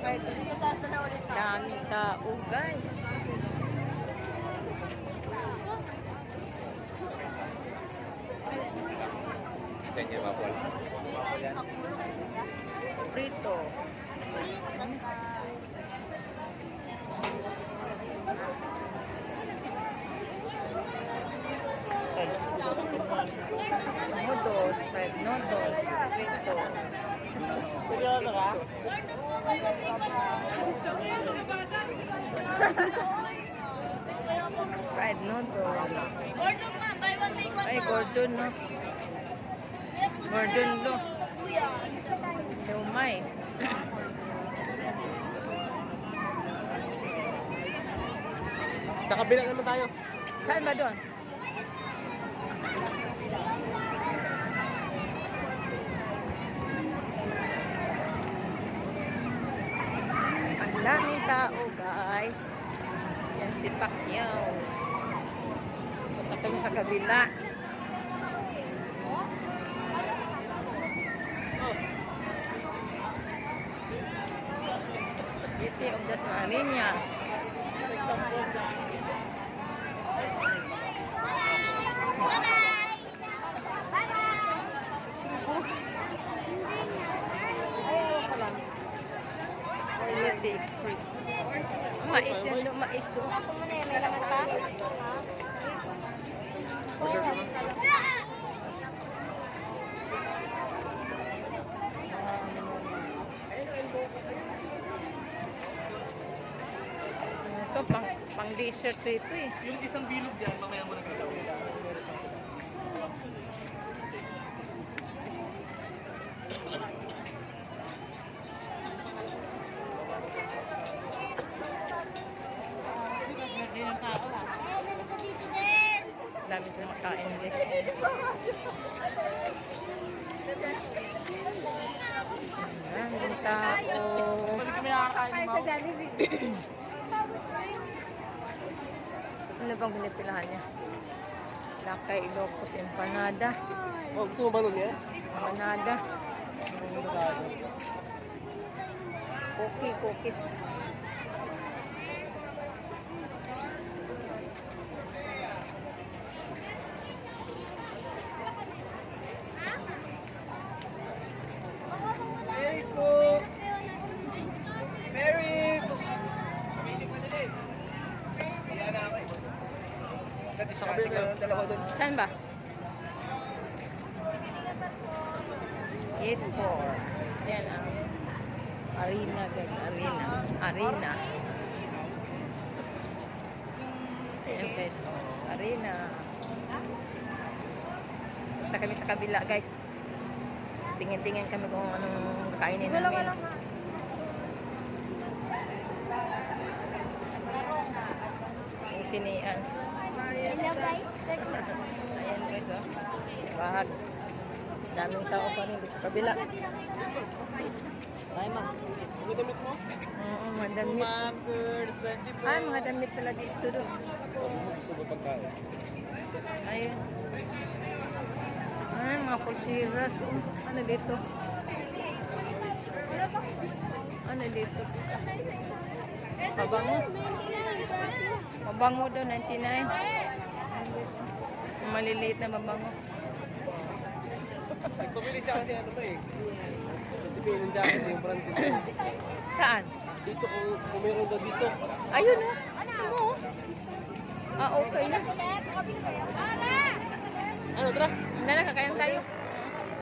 Daming tao, guys. Ganyan mga Paul. Prito. Noodles, fried noodles, prito. Fried noodles. Ay, Gordon, no? Gordon, no? Siomay. Sa kabila naman tayo. Saan ba doon? Ang daming tao, guys. Yan si Pacquiao. Punta kami sa kabila. City of the Marinas. Quality Express. Mais yan doon, mais doon. Ako muna eh, may laman pa? Ito, pang dessert ito eh. Yung isang bilog dyan, mamaya mo nagkasawin. Dali ko dito din! Dami ko makain guys. Daming tao. Ay, sa Jollibee. Ano bang pinipilahan niya? Lakay, Ilocos, empanada. Oh, gusto mo ba nun yan? Empanada. Cookies. Facebook! Marriage! Sa kabila na dalawa doon. Saan ba? Gate 4. Yan ang arena guys. Arena. Yan guys. Arena. Punta kami sa kabila guys. Tingin-tingin kami kung anong kainin namin. Yung sinian. Hello guys. Ayan guys, oh. Bahag. Daming tao pa rin dito sa kabila. Ay, ma. Ano damit mo? Mga damit. Ma'am, sir, 20 po. Ay, mga damit pala dito doon. Gusto mo pagkain? Ayun. Ay, mga pulsiras. Oh. Ano dito? Ano dito? Mabango. Mabango daw, 99. Maliliit na mabango. Pumili siya kasi ano to eh. Tipin ng jacket yung brand dito. Saan? Dito kung meron daw dito. Ayun, oh. Ano? Ah, okay na.